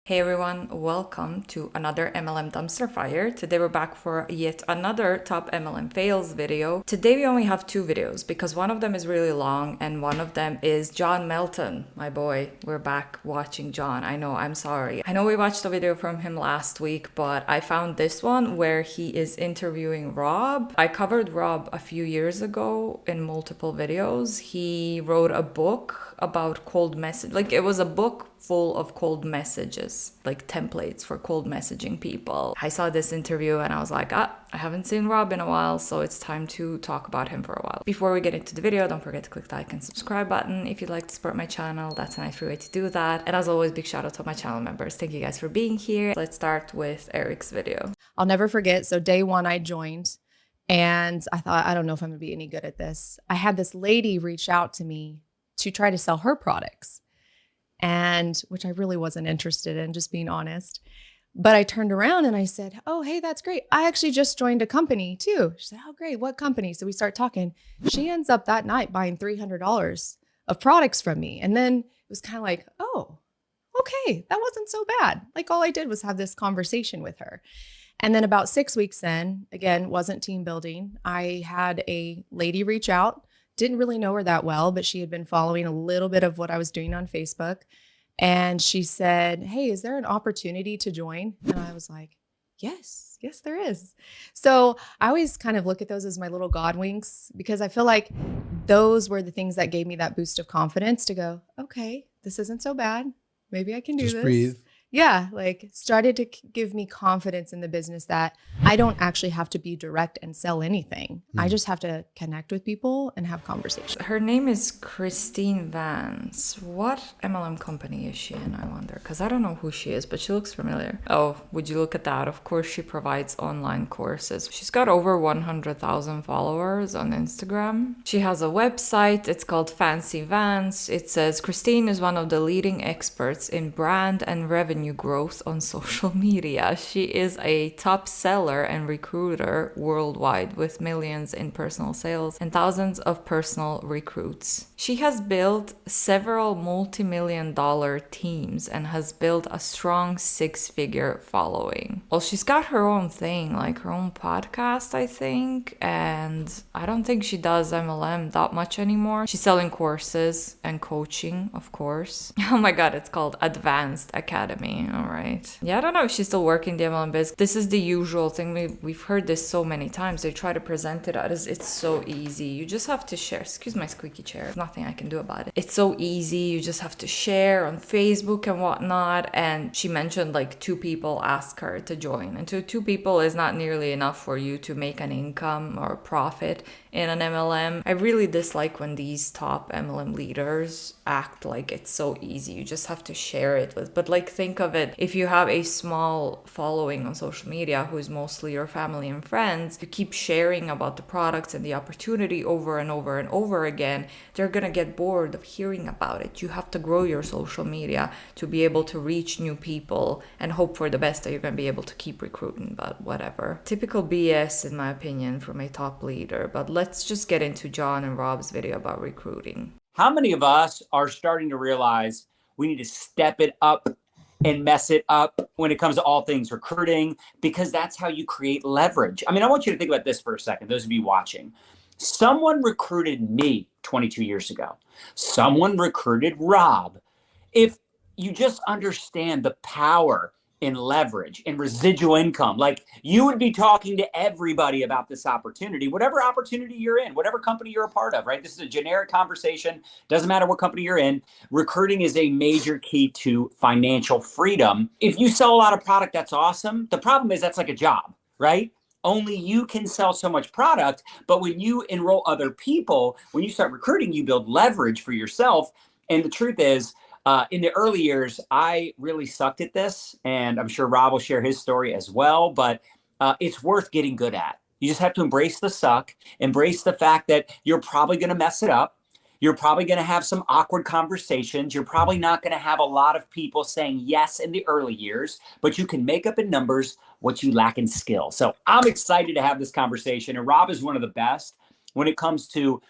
Hey everyone, welcome to another MLM dumpster fire. Today we're back for yet another top MLM fails video. Today we only have two videos because one of them is really long and one of them is John Melton, my boy. We're back watching John. I know, I'm sorry. I know we watched a video from him last week, but I found this one where he is interviewing Rob. I covered Rob a few years ago in multiple videos. He wrote a book about cold message. Like it was a book full of cold messages, like templates for cold messaging people. I saw this interview and I was like, I haven't seen Rob in a while, so it's time to talk about him for a while. Before we get into the video, don't forget to click the like and subscribe button if you'd like to support my channel. That's a nice free way to do that. And as always, big shout out to my channel members. Thank you guys for being here. Let's start with Eric's video. I'll never forget. So day one, I joined and I thought, I don't know if I'm gonna be any good at this. I had this lady reach out to me to try to sell her products, and which I really wasn't interested in, just being honest. But I turned around and I said, oh, hey, that's great. I actually just joined a company too. She said, oh, great. What company? So we start talking. She ends up that night buying $300 of products from me. And then it was kind of like, oh, okay, that wasn't so bad. Like all I did was have this conversation with her. And then about 6 weeks in, again, wasn't team building. I had a lady reach out. Didn't really know her that well, but she had been following a little bit of what I was doing on Facebook. And she said, hey, is there an opportunity to join? And I was like, yes, there is. So I always kind of look at those as my little God winks, because I feel like those were the things that gave me that boost of confidence to go, okay, this isn't so bad. Maybe I can do this. Just breathe. Yeah, like started to give me confidence in the business that I don't actually have to be direct and sell anything. I just have to connect with people and have conversations. Her name is Christine Vance. What MLM company is she in, I wonder? Because I don't know who she is, but she looks familiar. Oh, would you look at that? Of course, she provides online courses. She's got over 100,000 followers on Instagram. She has a website. It's called Fancy Vance. It says, Christine is one of the leading experts in brand and revenue growth on social media. She is a top seller and recruiter worldwide with millions in personal sales and thousands of personal recruits. She has built several multi-million-dollar teams and has built a strong six-figure following. Well, she's got her own thing, like her own podcast, I think, and I don't think she does MLM that much anymore. She's selling courses and coaching, of course. Oh my god, it's called Advanced Academy. All right. Yeah, I don't know if she's still working the MLM biz. This is the usual thing. We've heard this so many times. They try to present it as it's so easy. You just have to share. Excuse my squeaky chair. There's nothing I can do about it. It's so easy. You just have to share on Facebook and whatnot. And she mentioned like 2 people ask her to join. And two people is not nearly enough for you to make an income or profit in an MLM. I really dislike when these top MLM leaders act like it's so easy. You just have to share it with. But like think of it, if you have a small following on social media who is mostly your family and friends, you keep sharing about the products and the opportunity over and over and over again, they're gonna get bored of hearing about it. You have to grow your social media to be able to reach new people and hope for the best that you're gonna be able to keep recruiting, but whatever. Typical BS in my opinion from a top leader, but let's just get into John and Rob's video about recruiting. How many of us are starting to realize we need to step it up and mess it up when it comes to all things recruiting, because that's how you create leverage? I mean, I want you to think about this for a second, those of you watching. Someone recruited me 22 years ago. Someone recruited Rob. If you just understand the power in leverage and residual income, like you would be talking to everybody about this opportunity, whatever opportunity you're in, whatever company you're a part of, right? This is a generic conversation. Doesn't matter what company you're in. Recruiting is a major key to financial freedom. If you sell a lot of product, that's awesome. The problem is that's like a job, right? Only you can sell so much product. But when you enroll other people, when you start recruiting, you build leverage for yourself. And the truth is, in the early years, I really sucked at this, and I'm sure Rob will share his story as well, but it's worth getting good at. You just have to embrace the suck, embrace the fact that you're probably going to mess it up. You're probably going to have some awkward conversations. You're probably not going to have a lot of people saying yes in the early years, but you can make up in numbers what you lack in skill. So I'm excited to have this conversation, and Rob is one of the best when it comes to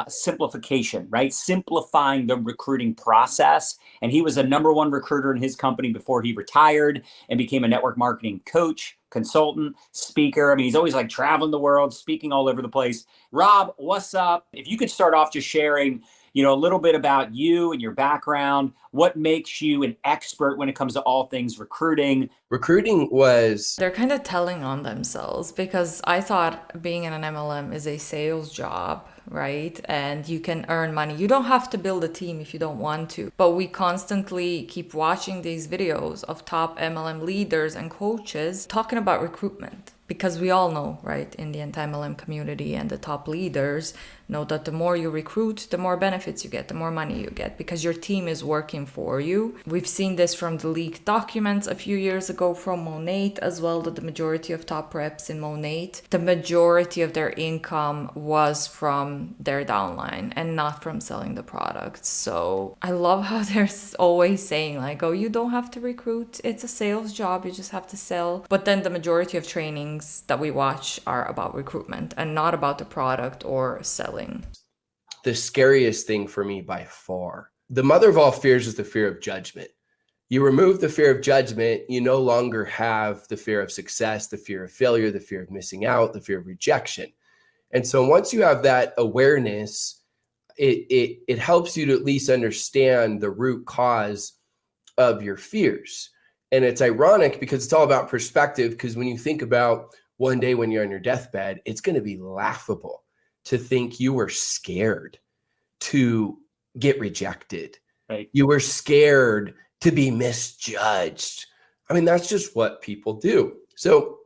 simplification, right? Simplifying the recruiting process. And he was a #1 recruiter in his company before he retired and became a network marketing coach, consultant, speaker. I mean, he's always like traveling the world, speaking all over the place. Rob, what's up? If you could start off just sharing, a little bit about you and your background, what makes you an expert when it comes to all things recruiting? Recruiting was... They're kind of telling on themselves, because I thought being in an MLM is a sales job, right? And you can earn money. You don't have to build a team if you don't want to. But we constantly keep watching these videos of top MLM leaders and coaches talking about recruitment. Because we all know, right, in the anti-MLM community and the top leaders know that the more you recruit, the more benefits you get, the more money you get, because your team is working for you. We've seen this from the leaked documents a few years ago from Monat as well, that the majority of top reps in Monat, the majority of their income was from their downline and not from selling the products. So I love how they're always saying like, oh, you don't have to recruit. It's a sales job. You just have to sell. But then the majority of trainings that we watch are about recruitment and not about the product or selling. The scariest thing for me by far. The mother of all fears is the fear of judgment. You remove the fear of judgment, you no longer have the fear of success, the fear of failure, the fear of missing out, the fear of rejection. And so once you have that awareness, it helps you to at least understand the root cause of your fears. And it's ironic because it's all about perspective, because when you think about one day when you're on your deathbed, it's going to be laughable to think you were scared to get rejected. Right. You were scared to be misjudged. I mean, that's just what people do. So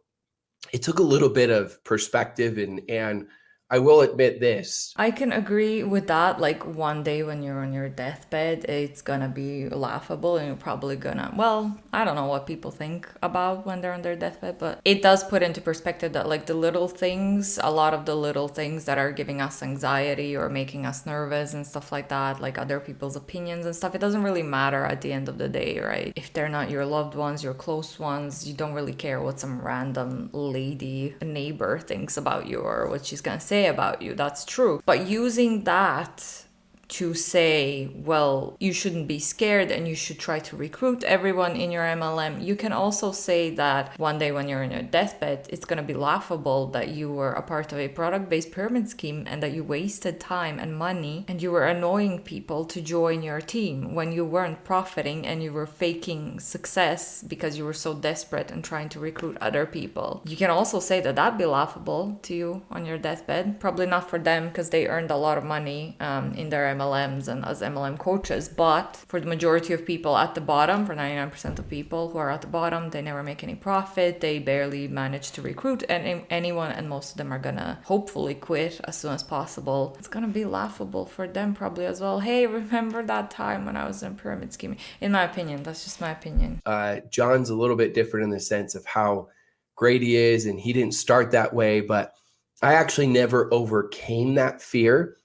it took a little bit of perspective, and I will admit this. I can agree with that. Like one day when you're on your deathbed, it's gonna be laughable and you're probably gonna, well, I don't know what people think about when they're on their deathbed, but it does put into perspective that like the little things, a lot of the little things that are giving us anxiety or making us nervous and stuff like that, like other people's opinions and stuff, it doesn't really matter at the end of the day, right? If they're not your loved ones, your close ones, you don't really care what some random lady, neighbor thinks about you or what she's gonna say about you. That's true. But using that to say, well, you shouldn't be scared and you should try to recruit everyone in your MLM. You can also say that one day when you're in your deathbed, it's going to be laughable that you were a part of a product-based pyramid scheme and that you wasted time and money and you were annoying people to join your team when you weren't profiting and you were faking success because you were so desperate and trying to recruit other people. You can also say that that'd be laughable to you on your deathbed. Probably not for them because they earned a lot of money in their MLMs and as MLM coaches, but for the majority of people at the bottom, for 99% of people who are at the bottom, they never make any profit, they barely manage to recruit anyone, and most of them are gonna hopefully quit as soon as possible. It's gonna be laughable for them probably as well. Hey, remember that time when I was in pyramid scheming? In my opinion, that's just my opinion. John's a little bit different in the sense of how great he is, and he didn't start that way, but I actually never overcame that fear.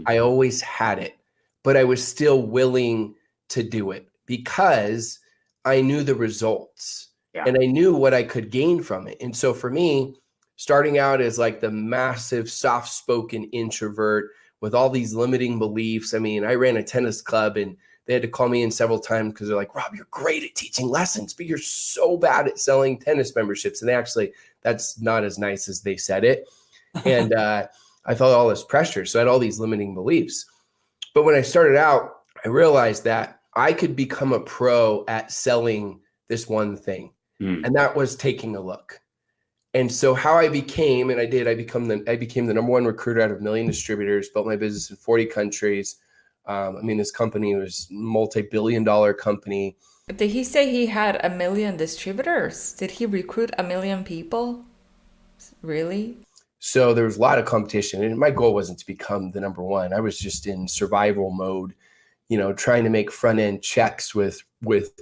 I always had it, but I was still willing to do it because I knew the results and I knew what I could gain from it. And so for me, starting out as like the massive soft-spoken introvert with all these limiting beliefs. I mean, I ran a tennis club and they had to call me in several times because they're like, Rob, you're great at teaching lessons, but you're so bad at selling tennis memberships. And actually, that's not as nice as they said it. And I felt all this pressure. So I had all these limiting beliefs. But when I started out, I realized that I could become a pro at selling this one thing. And that was taking a look. And so how I became, and I became the #1 recruiter out of 1 million distributors, built my business in 40 countries. I mean, this company was a multi-billion-dollar company. Did he say he had 1 million distributors? Did he recruit 1 million people? Really? So there was a lot of competition, and my goal wasn't to become the #1. I was just in survival mode, trying to make front end checks with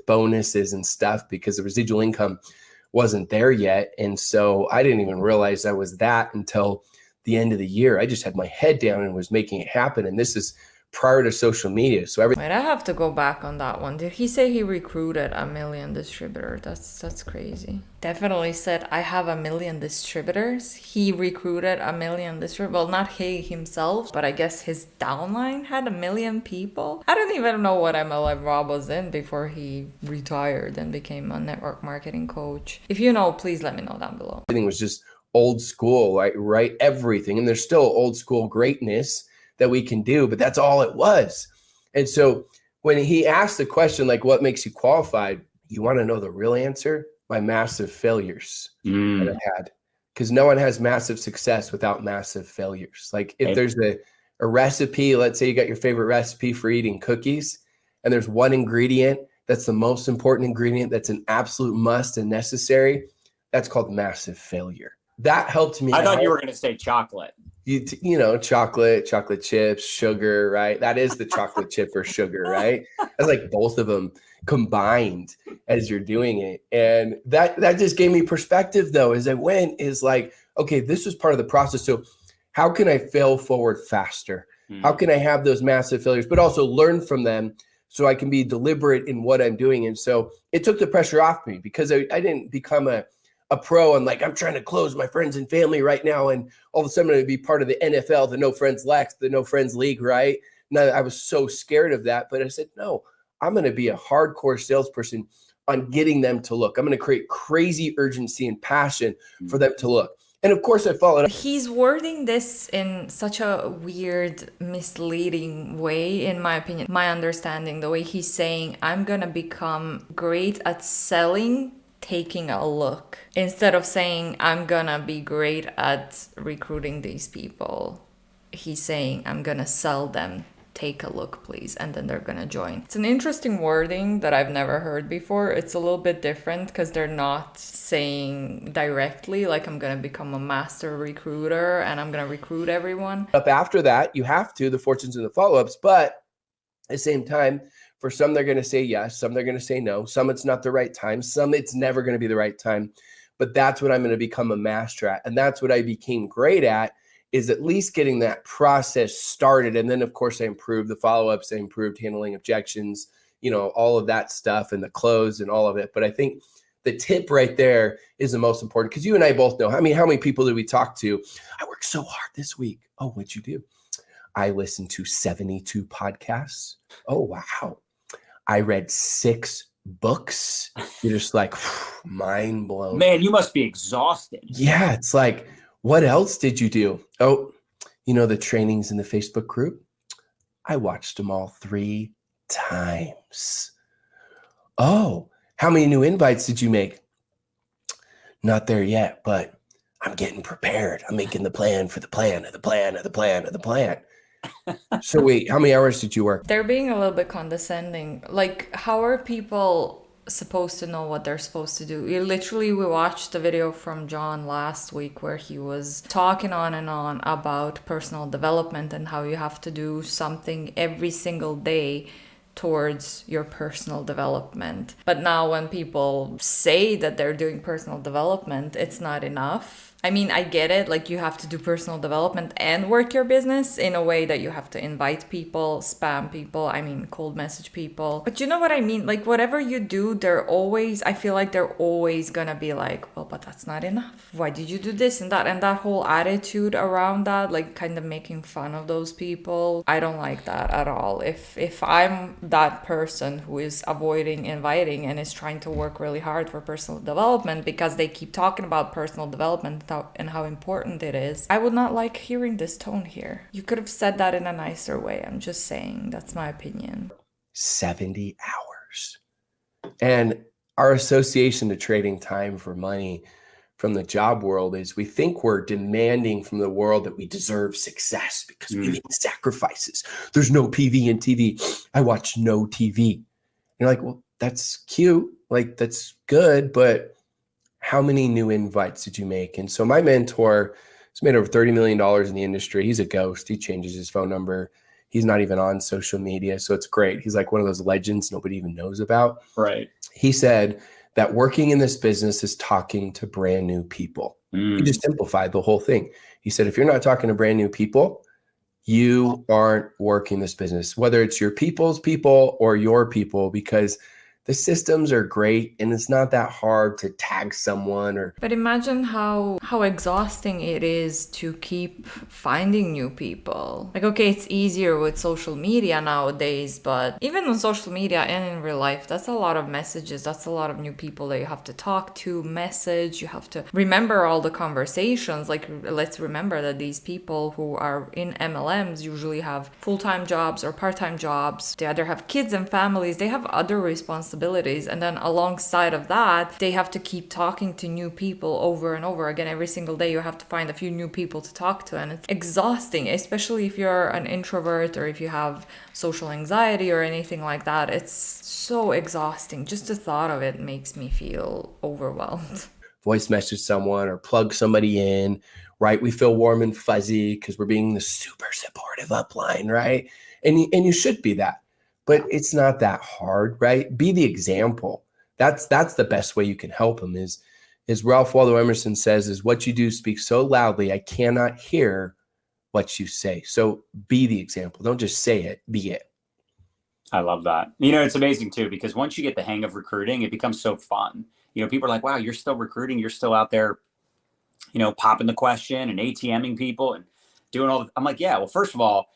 bonuses and stuff because the residual income wasn't there yet. And so I didn't even realize I was that until the end of the year. I just had my head down and was making it happen. And this is prior to social media. So everything. Wait, I have to go back on that one. Did he say he recruited 1 million distributors? That's crazy. Definitely said, I have 1 million distributors. He recruited 1 million distributors. Well, not he himself, but I guess his downline had 1 million people. I don't even know what MLM Rob was in before he retired and became a network marketing coach. If you know, please let me know down below. Everything was just old school, right? Everything. And there's still old school greatness that we can do, but that's all it was. And so when he asked the question, like, what makes you qualified? You want to know the real answer? My massive failures that I had. Because no one has massive success without massive failures. Like if there's a recipe, let's say you got your favorite recipe for eating cookies, and there's one ingredient that's the most important ingredient, that's an absolute must and necessary, that's called massive failure. That helped me. I thought you were going to say chocolate. You know, chocolate chips, sugar, right? That is the chocolate chip or sugar, right? That's like both of them combined as you're doing it. And that just gave me perspective though, as I went, is like, okay, this was part of the process. So how can I fail forward faster? How can I have those massive failures, but also learn from them so I can be deliberate in what I'm doing? And so it took the pressure off me, because I didn't become a pro and like, I'm trying to close my friends and family right now, and all of a sudden I'm going to be part of the NFL, the No Friends Lex, the No Friends League, right? Now I was so scared of that, but I said, no, I'm going to be a hardcore salesperson on getting them to look. I'm going to create crazy urgency and passion for them to look. And of course I followed up. He's wording this in such a weird, misleading way, in my opinion. My understanding, the way he's saying, I'm going to become great at selling, taking a look, instead of saying I'm gonna be great at recruiting these people. He's saying I'm gonna sell them, take a look please, and then they're gonna join. It's an interesting wording that I've never heard before. It's a little bit different because they're not saying directly like I'm gonna become a master recruiter and I'm gonna recruit everyone. Up after that, you have to, the fortunes and the follow-ups, but at the same time, for some, they're going to say yes. Some they're going to say no. Some it's not the right time. Some it's never going to be the right time. But that's what I'm going to become a master at. And that's what I became great at, is at least getting that process started. And then, of course, I improved the follow-ups. I improved handling objections, you know, all of that stuff, and the close and all of it. But I think the tip right there is the most important, because you and I both know, I mean, how many people did we talk to? I worked so hard this week. Oh, what'd you do? I listened to 72 podcasts. Oh, wow. I read 6 books. You're just like, mind blown. Man, you must be exhausted. Yeah, it's like, what else did you do? Oh, you know, the trainings in the Facebook group? I watched them all 3 times. Oh, how many new invites did you make? Not there yet, but I'm getting prepared. I'm making the plan for the plan of the plan of the plan of the plan. So wait, how many hours did you work? They're being a little bit condescending. Like, how are people supposed to know what they're supposed to do? We watched the video from John last week where he was talking on and on about personal development and how you have to do something every single day towards your personal development. But now when people say that they're doing personal development, it's not enough. I mean, I get it. Like, you have to do personal development and work your business in a way that you have to invite people, spam people, cold message people. But you know what I mean? Like, whatever you do, I feel like they're always gonna be like, well, but that's not enough. Why did you do this and that? And that whole attitude around that, like kind of making fun of those people, I don't like that at all. If I'm that person who is avoiding inviting and is trying to work really hard for personal development because they keep talking about personal development and how important it is, I would not like hearing this tone here. You could have said that in a nicer way. I'm just saying, that's my opinion. 70 hours. And our association to trading time for money from the job world is, we think we're demanding from the world that we deserve success because we make sacrifices. There's no PV and TV. I watch no TV. You're like, well, that's cute. Like, that's good, but how many new invites did you make? And so my mentor has made over $30 million in the industry. He's a ghost. He changes his phone number. He's not even on social media. So it's great. He's like one of those legends nobody even knows about. Right. He said that working in this business is talking to brand new people. He just simplified the whole thing. He said, if you're not talking to brand new people, you aren't working this business, whether it's your people's people or your people, because the systems are great and it's not that hard to tag someone or. But imagine how exhausting it is to keep finding new people. Like, okay, it's easier with social media nowadays, but even on social media and in real life, that's a lot of messages. That's a lot of new people that you have to talk to, message. You have to remember all the conversations. Like, let's remember that these people who are in MLMs usually have full-time jobs or part-time jobs. They either have kids and families. They have other responsibilities. And then alongside of that, they have to keep talking to new people over and over again. Every single day, you have to find a few new people to talk to. And it's exhausting, especially if you're an introvert or if you have social anxiety or anything like that. It's so exhausting. Just the thought of it makes me feel overwhelmed. Voice message someone or plug somebody in, right? We feel warm and fuzzy because we're being the super supportive upline, right? And you should be that. But it's not that hard, right? Be the example. That's the best way you can help them is Ralph Waldo Emerson says, is what you do speaks so loudly, I cannot hear what you say. So be the example. Don't just say it, be it. I love that. You know, it's amazing too, because once you get the hang of recruiting, it becomes so fun. You know, people are like, wow, you're still recruiting. You're still out there, you know, popping the question and ATMing people and doing all I'm like, yeah, well, first of all,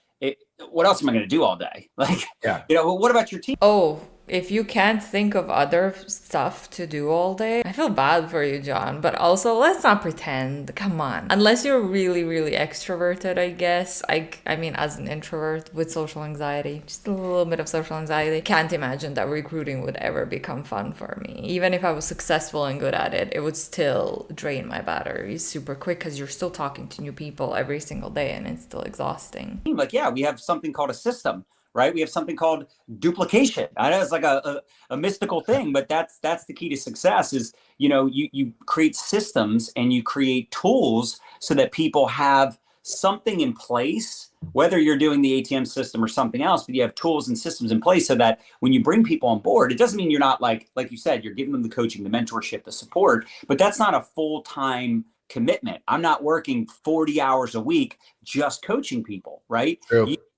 what else am I going to do all day? Like, yeah. You know, what about your team? Oh, if you can't think of other stuff to do all day, I feel bad for you, John. But also, let's not pretend. Come on. Unless you're really, really extroverted, I guess. I mean, as an introvert with social anxiety, just a little bit of social anxiety, can't imagine that recruiting would ever become fun for me. Even if I was successful and good at it, it would still drain my battery super quick because you're still talking to new people every single day and it's still exhausting. Like, yeah, we have something called a system. Right? We have something called duplication. I know it's like a mystical thing, but that's the key to success is, you know, you create systems and you create tools so that people have something in place, whether you're doing the ATM system or something else, but you have tools and systems in place so that when you bring people on board, it doesn't mean you're not like you said, you're giving them the coaching, the mentorship, the support, but that's not a full-time commitment. I'm not working 40 hours a week just coaching people, right?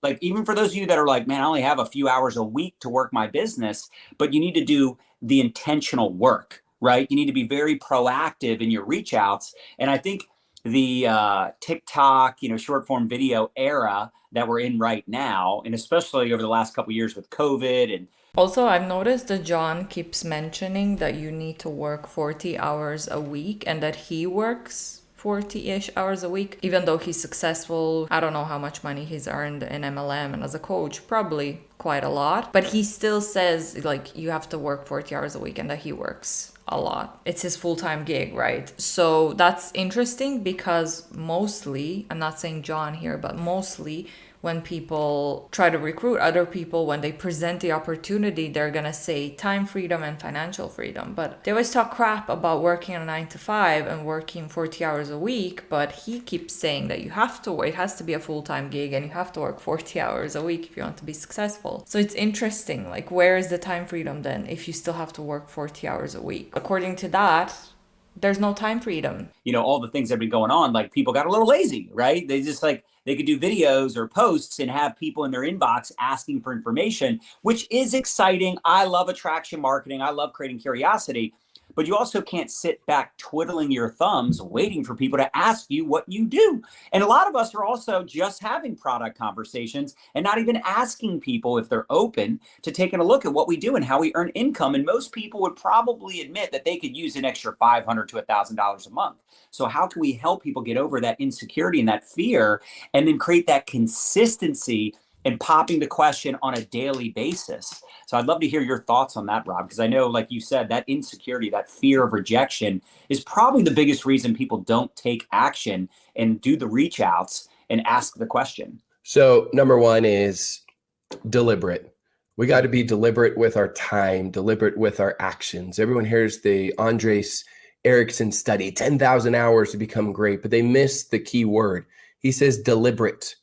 Like, even for those of you that are like, man, I only have a few hours a week to work my business, but you need to do the intentional work, right? You need to be very proactive in your reach outs. And I think the TikTok, you know, short form video era that we're in right now, and especially over the last couple of years with COVID and also, I've noticed that John keeps mentioning that you need to work 40 hours a week and that he works 40-ish hours a week, even though he's successful. I don't know how much money he's earned in MLM and as a coach, probably quite a lot. But he still says, like, you have to work 40 hours a week and that he works a lot. It's his full-time gig, right? So that's interesting because mostly, I'm not saying John here, but mostly when people try to recruit other people, when they present the opportunity, they're gonna say time freedom and financial freedom. But they always talk crap about working a 9 to 5 and working 40 hours a week. But he keeps saying that you have to work, it has to be a full-time gig and you have to work 40 hours a week if you want to be successful. So it's interesting, like, where is the time freedom then if you still have to work 40 hours a week? According to that, there's no time freedom. You know, all the things that have been going on, like people got a little lazy, right? They just like, they could do videos or posts and have people in their inbox asking for information, which is exciting. I love attraction marketing. I love creating curiosity, but you also can't sit back twiddling your thumbs, waiting for people to ask you what you do. And a lot of us are also just having product conversations and not even asking people if they're open to taking a look at what we do and how we earn income. And most people would probably admit that they could use an extra $500 to $1,000 a month. So how can we help people get over that insecurity and that fear and then create that consistency and popping the question on a daily basis? So I'd love to hear your thoughts on that, Rob, because I know, like you said, that insecurity, that fear of rejection is probably the biggest reason people don't take action and do the reach outs and ask the question. So number one is deliberate. We got to be deliberate with our time, deliberate with our actions. Everyone hears the Andres Erickson study, 10,000 hours to become great, but they miss the key word. He says deliberate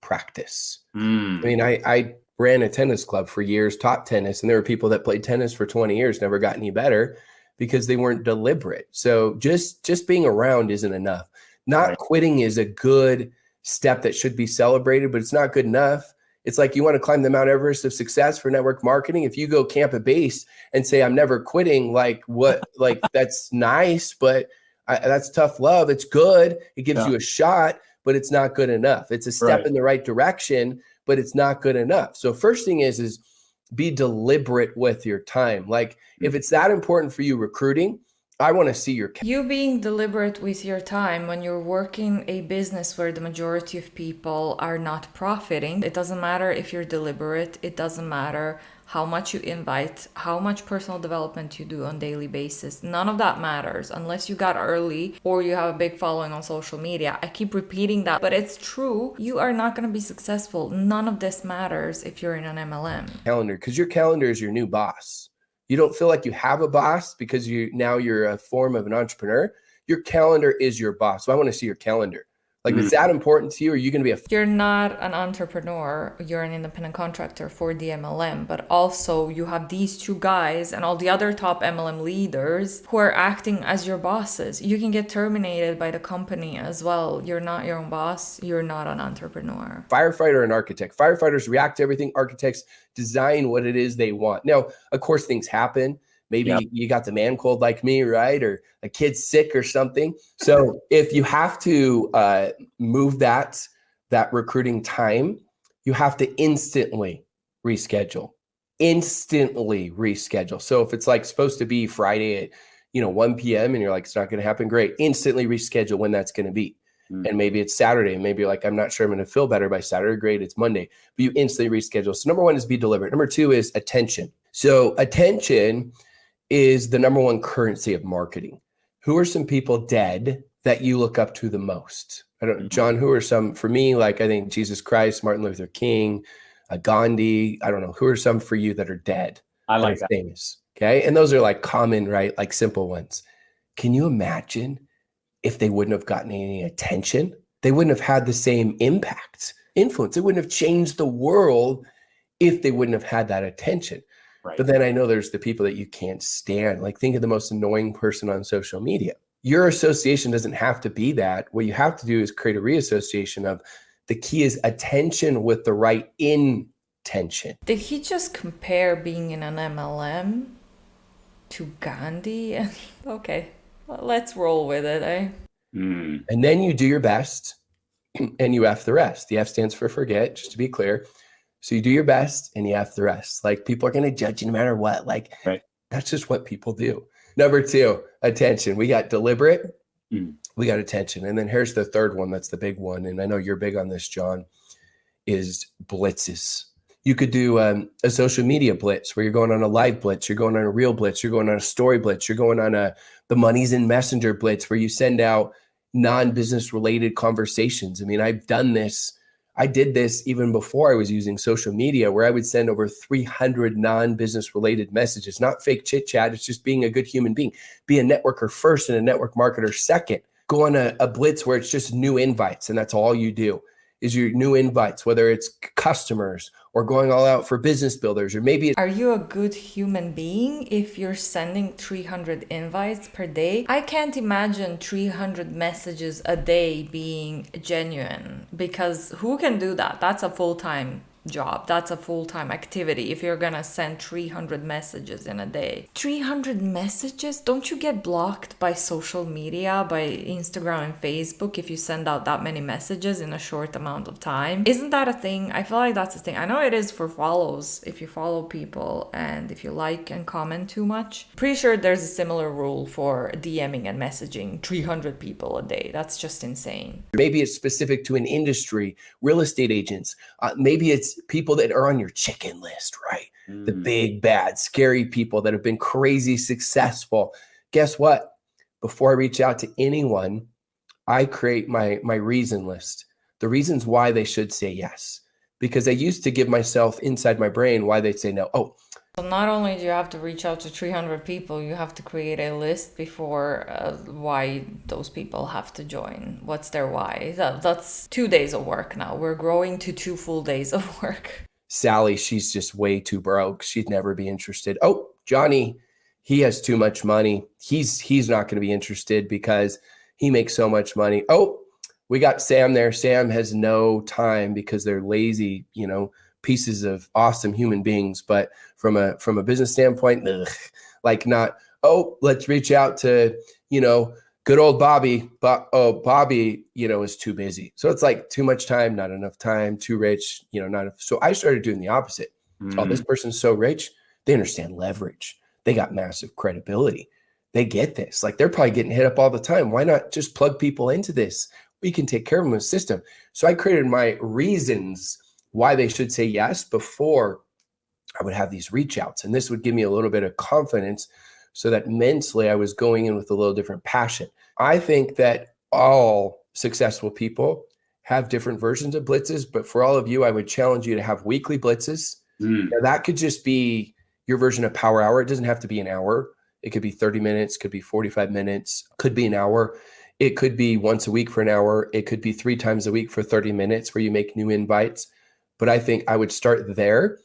practice. I mean, I ran a tennis club for years, taught tennis, and there were people that played tennis for 20 years, never got any better because they weren't deliberate. So just being around isn't enough. Not quitting is a good step that should be celebrated, but it's not good enough. It's like you want to climb the Mount Everest of success for network marketing. If you go camp at base and say, I'm never quitting, like what, like that's nice, but that's tough love. It's good. It gives you a shot, but it's not good enough. It's a step in the right direction, but it's not good enough. So first thing is be deliberate with your time. Like if it's that important for you recruiting, I want to see you being deliberate with your time when you're working a business where the majority of people are not profiting. It doesn't matter if you're deliberate. It doesn't matter how much you invite, how much personal development you do on a daily basis. None of that matters unless you got early or you have a big following on social media. I keep repeating that, but it's true. You are not going to be successful. None of this matters if you're in an MLM. Calendar, because your calendar is your new boss. You don't feel like you have a boss because you're a form of an entrepreneur. Your calendar is your boss. So I want to see your calendar. Like, is that important to you? Or are you going to be You're not an entrepreneur. You're an independent contractor for the MLM, but also you have these two guys and all the other top MLM leaders who are acting as your bosses. You can get terminated by the company as well. You're not your own boss. You're not an entrepreneur. Firefighter and architect. Firefighters react to everything. Architects design what it is they want. Now, of course, things happen. Maybe you got the man cold like me, right? Or a kid's sick or something. So if you have to move that recruiting time, you have to instantly reschedule. So if it's like supposed to be Friday at 1 p.m. and you're like, it's not going to happen, great. Instantly reschedule when that's going to be. And maybe it's Saturday. And maybe you're like, I'm not sure I'm going to feel better by Saturday. Great, it's Monday. But you instantly reschedule. So number one is be deliberate. Number two is attention. So attention is the number one currency of marketing. Who are some people dead that you look up to the most? I don't know, John, who are some, for me, like I think Jesus Christ, Martin Luther King, Gandhi, I don't know, who are some for you that are dead? I like that. Famous, okay? And those are like common, right? Like simple ones. Can you imagine if they wouldn't have gotten any attention? They wouldn't have had the same impact, influence. It wouldn't have changed the world if they wouldn't have had that attention. Right. But then I know there's the people that you can't stand. Like think of the most annoying person on social media. Your association doesn't have to be that. What you have to do is create a reassociation of the key is attention with the right intention. Did he just compare being in an MLM to Gandhi? Okay, well, let's roll with it, eh? And then you do your best and you F the rest. The F stands for forget, just to be clear. So you do your best and you F the rest. Like people are going to judge you no matter what. Like that's just what people do. Number two, attention. We got deliberate. We got attention. And then here's the third one. That's the big one. And I know you're big on this, John, is blitzes. You could do a social media blitz where you're going on a live blitz. You're going on a real blitz. You're going on a story blitz. You're going on the Money's in Messenger blitz where you send out non-business related conversations. I mean, I've done this. I did this even before I was using social media where I would send over 300 non-business related messages, not fake chit chat. It's just being a good human being. Be a networker first and a network marketer second. Go on a blitz where it's just new invites and that's all you do is your new invites, whether it's customers or going all out for business builders, or maybe Are you a good human being if you're sending 300 invites per day? I can't imagine 300 messages a day being genuine because who can do that? That's a full-time job. That's a full-time activity if you're gonna send 300 messages in a day. 300 messages? Don't you get blocked by social media, by Instagram and Facebook if you send out that many messages in a short amount of time? Isn't that a thing? I feel like that's a thing. I know it is for follows, if you follow people and if you like and comment too much. Pretty sure there's a similar rule for DMing and messaging 300 people a day. That's just insane. maybe it's specific to an industry, real estate agents. Maybe it's people that are on your chicken list, right? The big, bad, scary people that have been crazy successful. Guess what? Before I reach out to anyone, I create my reason list, the reasons why they should say yes. Because I used to give myself inside my brain why they'd say no. Oh, So not only do you have to reach out to 300 people, you have to create a list before why those people have to join. What's their why? That's 2 days of work now. We're growing to 2 full days of work. Sally, she's just way too broke. She'd never be interested. Oh, Johnny, he has too much money. He's not going to be interested because he makes so much money. Oh, We got Sam there. Sam has no time because they're lazy, pieces of awesome human beings. But from a business standpoint, like not, let's reach out to, good old Bobby, but Bobby, is too busy. So it's like too much time, not enough time, too rich, not enough. So I started doing the opposite. Oh, this person's so rich. They understand leverage. They got massive credibility. They get this. Like they're probably getting hit up all the time. Why not just plug people into this? We can take care of them with a system. So I created my reasons why they should say yes before I would have these reach outs. And this would give me a little bit of confidence so that mentally I was going in with a little different passion. I think that all successful people have different versions of blitzes, but for all of you, I would challenge you to have weekly blitzes. Now, that could just be your version of power hour. It doesn't have to be an hour. It could be 30 minutes, could be 45 minutes, could be an hour. It could be once a week for an hour. It could be 3 times a week for 30 minutes where you make new invites. But I think I would start there.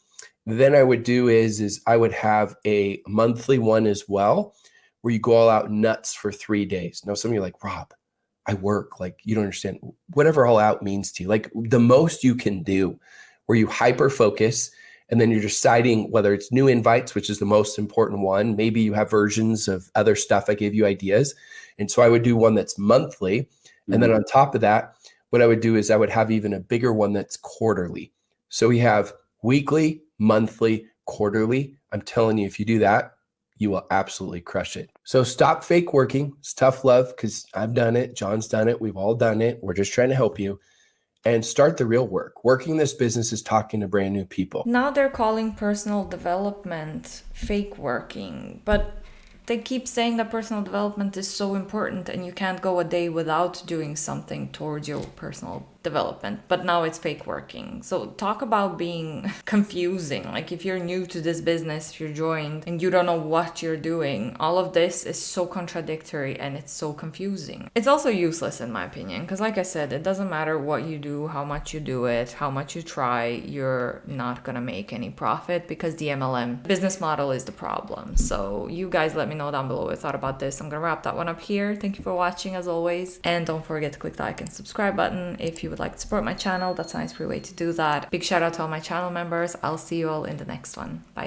Then I would do is I would have a monthly one as well, where you go all out nuts for 3 days. Now, some of you are like, Rob, I work. Like, you don't understand. Whatever all out means to you, like the most you can do, where you hyper focus. And then you're deciding whether it's new invites, which is the most important one. Maybe you have versions of other stuff. I gave you ideas. And so I would do one that's monthly. And then on top of that, what I would do is I would have even a bigger one that's quarterly. So we have weekly, monthly, quarterly. I'm telling you, if you do that, you will absolutely crush it. So stop fake working. It's tough love because I've done it. John's done it. We've all done it. We're just trying to help you. And start the real work. Working this business is talking to brand new people. Now they're calling personal development fake working, but they keep saying that personal development is so important and you can't go a day without doing something towards your personal development, but now it's fake working. So talk about being confusing. Like if you're new to this business, if you're joined and you don't know what you're doing, all of this is so contradictory and it's so confusing. It's also useless in my opinion, because like I said, it doesn't matter what you do, how much you do it, how much you try, you're not gonna make any profit because the MLM business model is the problem. So you guys let me know down below what you thought about this. I'm gonna wrap that one up here. Thank you for watching as always. And don't forget to click the like and subscribe button if you would like to support my channel. That's a nice free way to do that. Big shout out to all my channel members. I'll see you all in the next one. Bye.